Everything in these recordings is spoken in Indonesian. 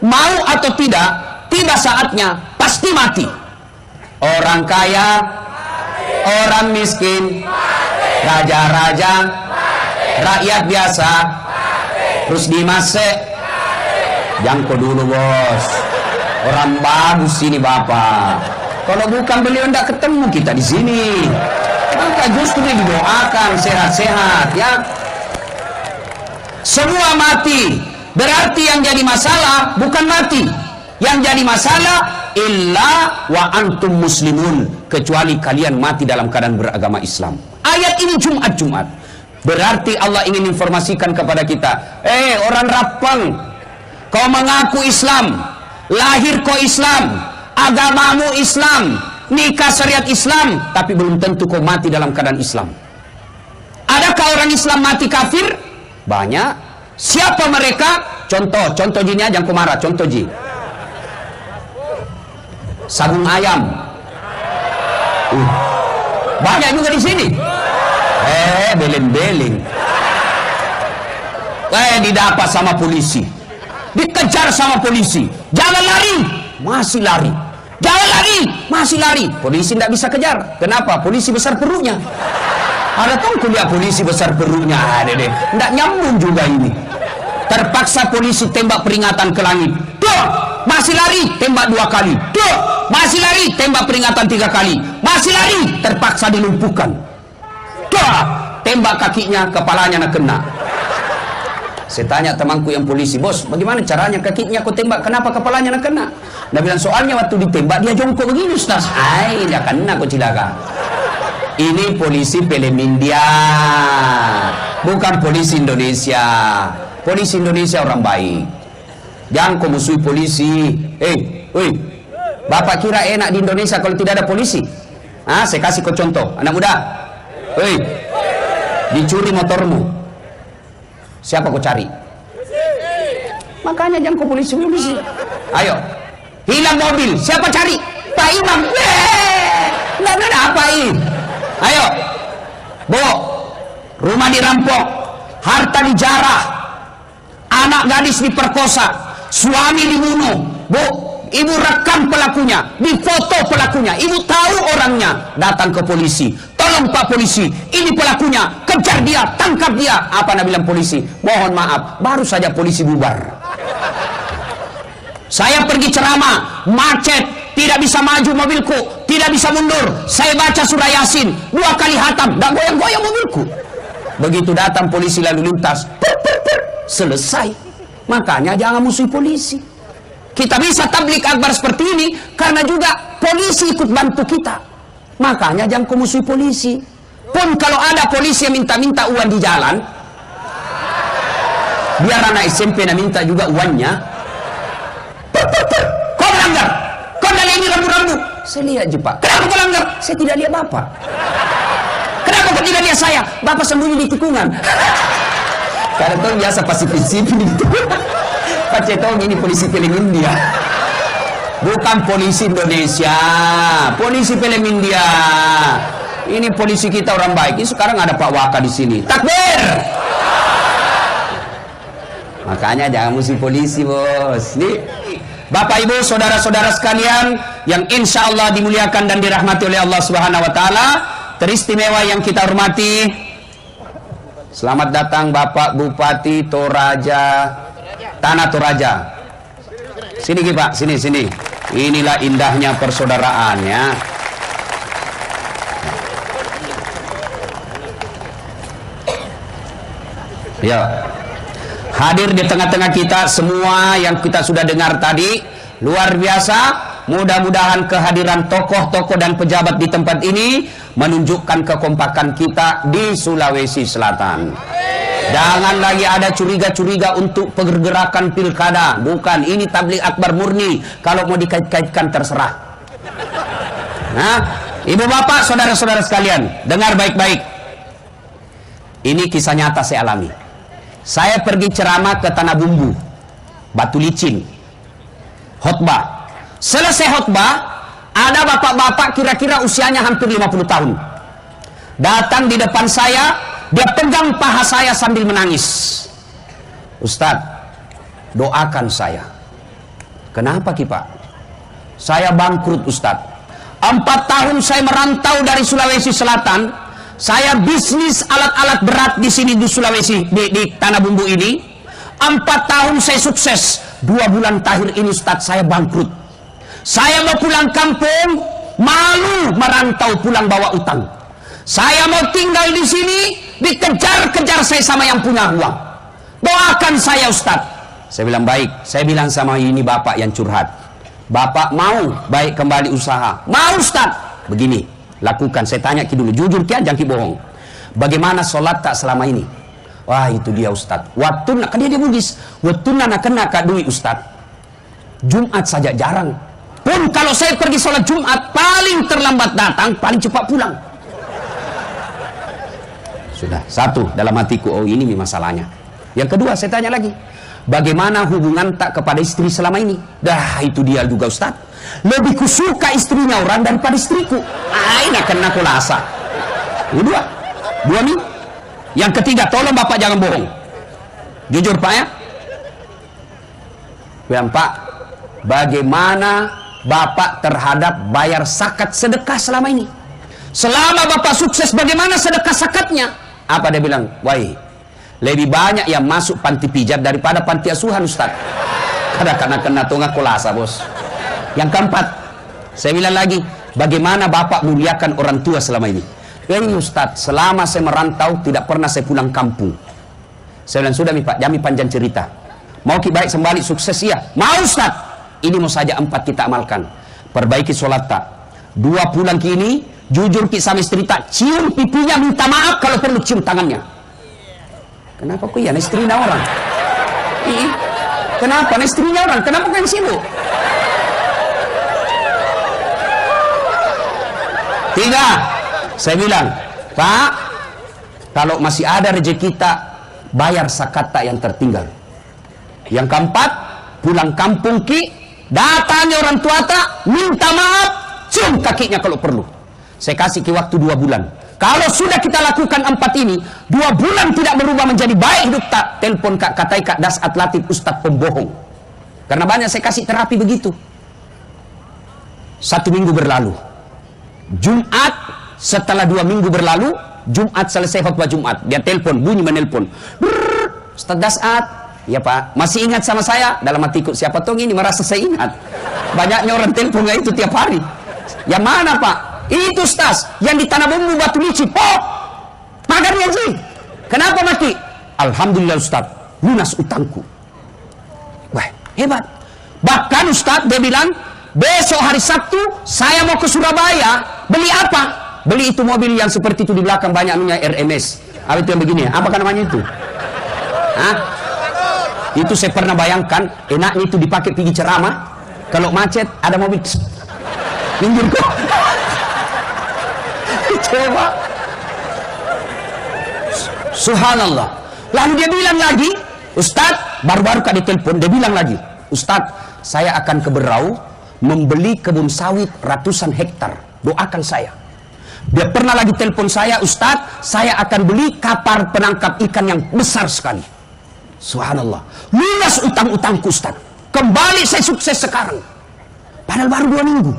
mau atau tidak, tiba saatnya pasti mati. Orang kaya, orang miskin, raja-raja, rakyat biasa, terus dimase. Jangko dulu bos, orang bagus ini bapak. Kalau bukan beliau tidak ketemu kita di sini. Maka justru didoakan sehat-sehat ya. Semua mati, berarti yang jadi masalah bukan mati. Yang jadi masalah illa wa antum muslimun, kecuali kalian mati dalam keadaan beragama Islam. Ayat ini Jumat. Berarti Allah ingin informasikan kepada kita, orang Rapang, kau mengaku Islam, lahir kau Islam, agamamu Islam, nikah syariat Islam, tapi belum tentu kau mati dalam keadaan Islam. Adakah orang Islam mati kafir? Banyak. Siapa mereka? Contoh jinnya jangan kau marah. Contoh ji, sabung ayam. Banyak juga di sini. Beling-beling. Didapat sama polisi, dikejar sama polisi. Jangan lari, masih lari. Jangan lari, masih lari. Polisi tidak bisa kejar. Kenapa? Polisi besar perutnya. Ada tuh kuliah polisi besar perutnya. Tidak nyambung juga ini. Terpaksa polisi tembak peringatan ke langit. Tuh, masih lari, tembak 2 kali. Tuh, masih lari, tembak peringatan 3 kali. Masih lari, terpaksa dilumpuhkan. Tuh, tembak kakinya, kepalanya nak kena. Saya tanya temanku yang polisi, bos, bagaimana caranya kakinya kau tembak? Kenapa kepalanya nak kena? Dia bilang soalnya waktu ditembak dia jongkok begini, Ustaz. Dia kena kau cilaka. Ini polisi film India, bukan polisi Indonesia. Polisi Indonesia orang baik. Jangan kau musuhi polisi. Bapak kira enak di Indonesia kalau tidak ada polisi? Saya kasih kau contoh, anak muda. Dicuri motormu, siapa kau cari? Makanya jangan kau polisi. Ayo, hilang mobil, siapa cari? Pak Imam. Nggak ada apain. Ayo, Bo, rumah dirampok, harta dijarah, anak gadis diperkosa, suami dibunuh. Bu, ibu rekam pelakunya, difoto pelakunya, ibu tahu orangnya, datang ke polisi. Tolong Pak polisi, ini pelakunya, kejar dia, tangkap dia. Apa nak bilang polisi? Mohon maaf, baru saja polisi bubar. Saya pergi ceramah, macet, tidak bisa maju mobilku, tidak bisa mundur. Saya baca surah Yasin 2 kali hatam, tak goyang-goyang mobilku. Begitu datang polisi lalu lintas, selesai. Makanya jangan musuhi polisi. Kita bisa tablik akbar seperti ini karena juga polisi ikut bantu kita. Makanya jangan kau musuhi polisi. Pun kalau ada polisi yang minta-minta uang di jalan, biar anak SMP nak minta juga uangnya. Kau melanggar, kau dah lihat ini rambu-rambu. Saya lihat je Pak. Kenapa kau langgar? Saya tidak lihat Bapak. Kenapa kau tidak lihat saya? Bapak sembunyi di tikungan. Karena tuh biasa pasif-pasif gitu. Pak Cetong ini polisi film India. Bukan polisi Indonesia, polisi film India. Ini polisi kita orang baik. Ini sekarang ada Pak Waka di sini. Takbir. Makanya jangan musuh polisi, bos. Nih, Bapak Ibu, saudara-saudara sekalian yang insya Allah dimuliakan dan dirahmati oleh Allah Subhanahu Wa Taala, teristimewa yang kita hormati. Selamat datang Bapak Bupati Toraja, Tanah Toraja. Sini Pak, sini. Inilah indahnya persaudaraan ya. Ya. Hadir di tengah-tengah kita semua yang kita sudah dengar tadi, luar biasa. Mudah-mudahan kehadiran tokoh-tokoh dan pejabat di tempat ini menunjukkan kekompakan kita di Sulawesi Selatan. Jangan lagi ada curiga-curiga untuk pergerakan pilkada. Bukan, ini tabligh akbar murni. Kalau mau dikait-kaitkan terserah. Nah, ibu bapak, saudara-saudara sekalian, dengar baik-baik. Ini kisah nyata saya alami. Saya pergi ceramah ke Tanah Bumbu, Batu Licin, khotbah. Selesai khotbah, ada bapak-bapak kira-kira usianya hampir 50 tahun. Datang di depan saya, dia pegang paha saya sambil menangis. Ustadz, doakan saya. Kenapa Ki Pak? Saya bangkrut Ustadz. 4 tahun saya merantau dari Sulawesi Selatan. Saya bisnis alat-alat berat di sini di Sulawesi, di Tanah Bumbu ini. 4 tahun saya sukses. 2 bulan terakhir ini Ustadz saya bangkrut. Saya mau pulang kampung, malu merantau pulang bawa utang. Saya mau tinggal di sini, dikejar-kejar saya sama yang punya uang. Doakan saya Ustadz. Saya bilang baik. Saya bilang sama ini bapak yang curhat. Bapak mau baik kembali usaha. Mau Ustadz. Begini, lakukan. Saya tanya Ki dulu, jujur Ki, jangan Ki bohong. Bagaimana sholat tak selama ini? Wah itu dia Ustadz. Waktu nak dia Bugis. Waktu nak kena kak duit Ustadz. Jumat saja jarang. Pun kalau saya pergi sholat Jumat, paling terlambat datang, paling cepat pulang. Sudah, satu dalam hatiku, oh ini masalahnya. Yang kedua, saya tanya lagi, bagaimana hubungan tak kepada istri selama ini? Dah, itu dia juga Ustaz. Lebih kusuka istrinya orang daripada istriku. Ini kena kulasa. Dua nih. Yang ketiga, tolong Bapak jangan bohong. Jujur Pak ya. Yang Pak, bagaimana Bapak terhadap bayar zakat sedekah selama ini? Selama Bapak sukses, bagaimana sedekah zakatnya? Apa dia bilang? Wah, lebih banyak yang masuk panti pijat daripada panti asuhan Ustaz. Kadang-kadang kena tunggak kulasa bos. Yang keempat, saya bilang lagi, bagaimana Bapak muliakan orang tua selama ini? Ini Ustaz, selama saya merantau tidak pernah saya pulang kampung. Saya bilang, sudah Pak, jami panjang cerita. Mau Ki baik sembalik sukses iya? Mau Ustaz. Ini mau saja 4 kita amalkan. Perbaiki sholat tak. 2 pulang Ki ini, jujur Ki sama istri tak, cium pipinya, minta maaf kalau perlu cium tangannya. Kenapa kok ya istrinya orang? Kenapa istrinya orang? Kenapa kau yang sibuk? 3, saya bilang, Pak, kalau masih ada rezeki kita, bayar zakat tak yang tertinggal. Yang keempat, pulang kampung Ki, datangi orang tua tak, minta maaf, cium kakinya kalau perlu. Saya kasih Ki waktu 2 bulan. Kalau sudah kita lakukan 4 ini, 2 bulan tidak berubah menjadi baik hidup tak, telepon Kak katai Kak Dasat Latif Ustadz pembohong. Karena banyak saya kasih terapi begitu. 1 minggu berlalu. Jumat setelah 2 minggu berlalu, Jumat selesai khutbah Jumat, dia telepon, bunyi menelpon. Ustadz Dasat, ya Pak, masih ingat sama saya? Dalam hatiku, siapa tahu ini merasa saya ingat. Banyaknya orang telepon itu tiap hari. Yang mana Pak? Itu Ustaz, yang di Tanah Bumbu Batu Licin. Oh, pagarnya sih. Kenapa mati? Alhamdulillah Ustaz, lunas utangku. Wah, hebat. Bahkan Ustaz dia bilang, besok hari Sabtu saya mau ke Surabaya. Beli apa? Beli itu mobil yang seperti itu di belakang banyaknya RMS. Apa itu yang begini? Apakah namanya itu? Hah? Itu saya pernah bayangkan, enaknya itu dipakai pergi ceramah. Kalau macet ada mobil. Minggir kok. Coba. Subhanallah. Lalu dia bilang lagi, Ustadz, baru-baru kali telepon, dia bilang lagi, Ustadz, saya akan ke Berau membeli kebun sawit ratusan hektar. Doakan saya. Dia pernah lagi telepon saya, Ustadz, saya akan beli kapal penangkap ikan yang besar sekali. Subhanallah. Lunas utang-utangku Ustadz. Kembali saya sukses sekarang. Padahal baru 2 minggu.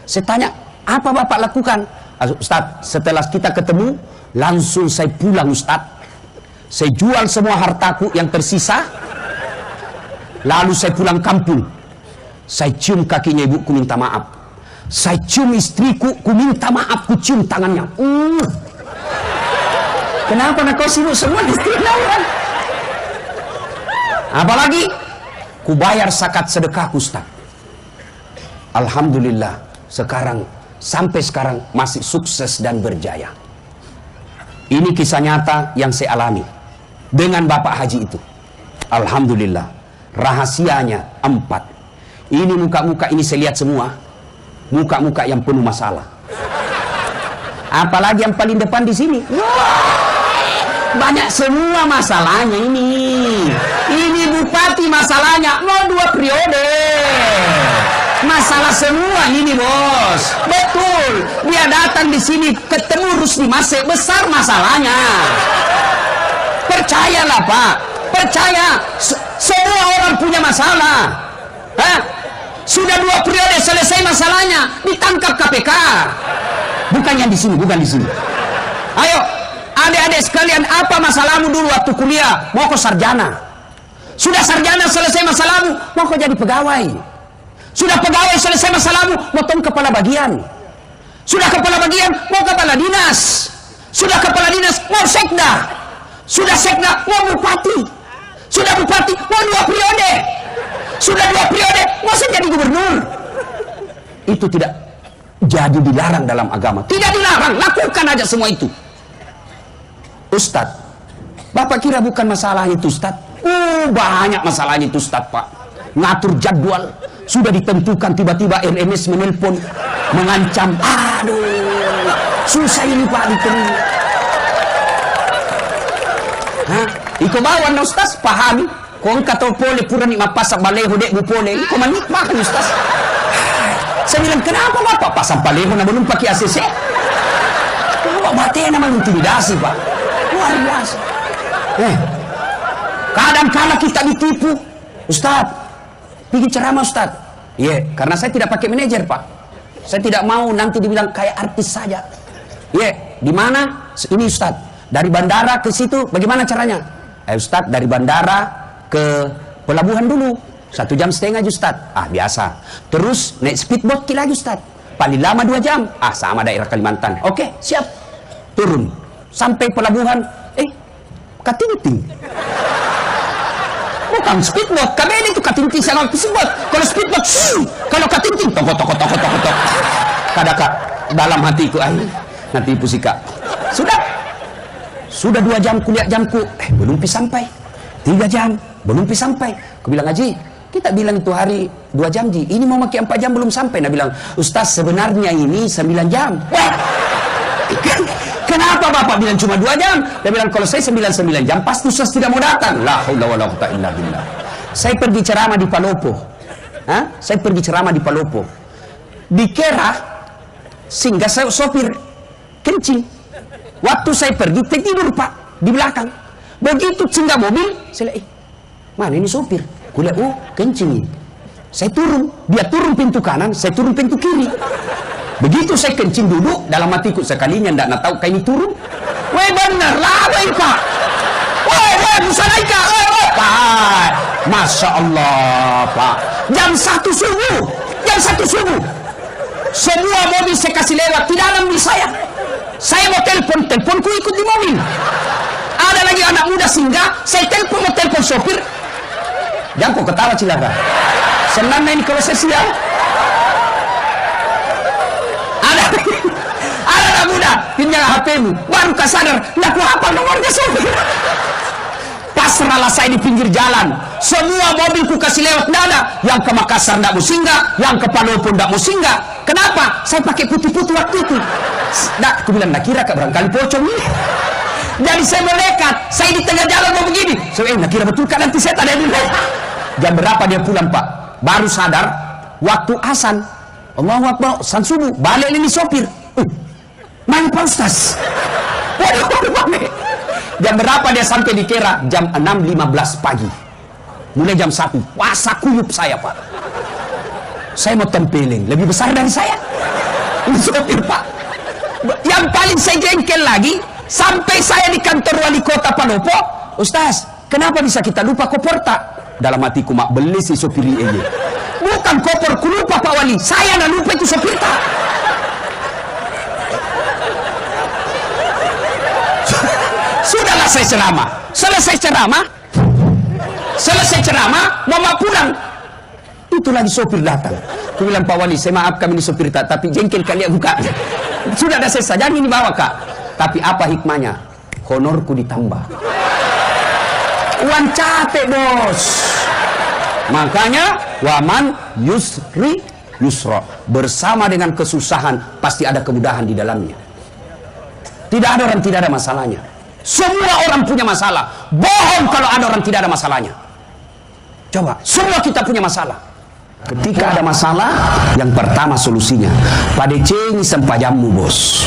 Saya tanya, apa Bapak lakukan? Ustadz, setelah kita ketemu, langsung saya pulang Ustadz. Saya jual semua hartaku yang tersisa. Lalu saya pulang kampung. Saya cium kakinya ibuku minta maaf. Saya cium istriku, ku minta maaf, ku cium tangannya. Kenapa nak kau sibuk semua istri lawan? Apalagi, ku bayar zakat sedekahku Ustadz. Alhamdulillah, sampai sekarang masih sukses dan berjaya. Ini kisah nyata yang saya alami dengan Bapak Haji itu. Alhamdulillah. Rahasianya 4. Ini muka-muka ini saya lihat semua. Muka-muka yang penuh masalah. Apalagi yang paling depan di sini. Banyak semua masalahnya ini. Ini bupati masalahnya mau 2 periode. Masalah semua ini bos. Betul. Dia datang di sini ketemu Rusdi Masih, besar masalahnya. Percayalah Pak. Percaya. Semua orang punya masalah. Hah? Sudah 2 periode selesai masalahnya, ditangkap KPK. Bukan yang di sini, bukan di sini. Ayo, adik-adik sekalian, apa masalahmu dulu waktu kuliah? Mau kau sarjana. Sudah sarjana selesai masalahmu, mau kau jadi pegawai. Sudah pegawai selesai masalahmu, mau kau kepala bagian. Sudah kepala bagian, mau kepala dinas. Sudah kepala dinas, mau sekda. Sudah sekda, mau bupati. Sudah bupati, mau 2 periode. Sudah 2 periode, mau jadi gubernur. Itu tidak jadi dilarang dalam agama. Tidak dilarang, lakukan aja semua itu. Ustadz, Bapak kira bukan masalah itu Ustadz? Banyak masalahnya itu Ustadz, Pak. Ngatur jadwal, sudah ditentukan, tiba-tiba RMS menelpon, mengancam. Aduh, susah ini Pak diterima. Hah? Iko bawan na Ustaz, pahami. Kung kato pole, pura ni mapasak baleho dek bu pole. Iko manikma kan Ustaz. Saya bilang, kenapa Bapak pasang baleho na belum pakai ACC? Kenapa mati naman intimidasi Pak? Luar biasa. Kadang-kadang kita ditipu. Ustaz, bikin ceramah Ustaz. Iya, karena saya tidak pakai manajer Pak. Saya tidak mau nanti dibilang kayak artis saja. Iya, di mana? Ini Ustaz. Dari bandara ke situ, bagaimana caranya? Ustaz, dari bandara ke pelabuhan dulu 1,5 jam Ustaz. Biasa. Terus naik speedboat lagi Ustaz. Paling lama 2 jam. Sama daerah Kalimantan. Oke, siap. Turun. Sampai pelabuhan. Katinting. Bukan speedboat. Kami itu katinting sama speedboat. Kalau speedboat, kalau katinting, tok. Kadang-kadang dalam hatiku, nanti ibu sika. Sudah 2 jam kuliah jamku, belum sampai. 3 jam, belum sampai. Aku bilang, Haji, kita bilang itu hari 2 jam Ji. Ini mau pakai 4 jam belum sampai. Nah bilang, Ustaz sebenarnya ini 9 jam. Kenapa Bapak bilang cuma 2 jam? Dia bilang, kalau saya 9 jam, pasti Ustaz tidak mau datang. La haula wala quwwata illa billah. Saya pergi ceramah di Palopo. Saya pergi ceramah di Palopo. Dikira, sehingga saya sopir kencing. Waktu saya pergi, tidur Pak, di belakang. Begitu singgah mobil, saya lihat, mana ini sopir? Kuliah, kencing. Saya turun, dia turun pintu kanan, saya turun pintu kiri. Begitu saya kencing duduk, dalam hatiku sekalinya tidak tahu kayak ini turun. Weh bener lah, weh Pak. Weh, bisa naik Kak. Pak, Masya Allah Pak. Jam 1 subuh. Semua mobil saya kasih lewat, tidak ada mobil saya. Saya mau teleponku ikut di mobil. Ada lagi anak muda singgah, saya mau telepon sopir. Jangan kok ketawa cilaka. Senang ini kalau saya siang. Ada anak muda, pinjam HP-mu. Baru kau sadar, aku hafal nomornya sopir. Pasrahlah saya di pinggir jalan. Semua mobilku kasih lewat, tidak ada. Yang ke Makassar tidak mau singgah, yang ke Palopo tidak mau singgah. Kenapa? Saya pakai putih-putih waktu itu. Aku bilang, kira Kak barangkali pocong ini. Jadi saya melekat, saya di tengah jalan mau begini. Saya kira betul kan nanti saya tak ada nilai. Jam berapa dia pulang Pak? Baru sadar, waktu azan. Allahu Akbar, azan subuh. Balik ini sopir. Main Pak Ustaz. Waduh, jam berapa dia sampai di Kera? Jam 6.15 pagi. Mulai jam 1. Puasa kuyup saya Pak. Saya mau tempelin, lebih besar dari saya. Ini sopir Pak. Yang paling saya jengkel lagi, sampai saya di kantor wali kota Palopo. Ustaz, kenapa bisa kita lupa koper tak? Dalam hatiku, mak beli si sopir ini. Bukan koper, ku lupa Pak Wali. Saya nak lupa itu sopir tak. Sudahlah saya ceramah. Selesai ceramah, mama pulang. Itu lagi sopir datang. Aku bilang, Pak Wali, saya maafkan ini sopir tak, tapi jengkel kali buka. Sudah ada selesai, jangan ini bawa Kak. Tapi apa hikmahnya? Honorku ditambah. Uang capek bos. Makanya waman yusri yusra. Bersama dengan kesusahan pasti ada kemudahan di dalamnya. Tidak ada orang tidak ada masalahnya. Semua orang punya masalah. Bohong kalau ada orang tidak ada masalahnya. Coba, semua kita punya masalah. Ketika ada masalah, yang pertama solusinya pada cengi sempajamu bos.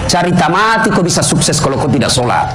Cari tamati kau bisa sukses kalau kau tidak sholat.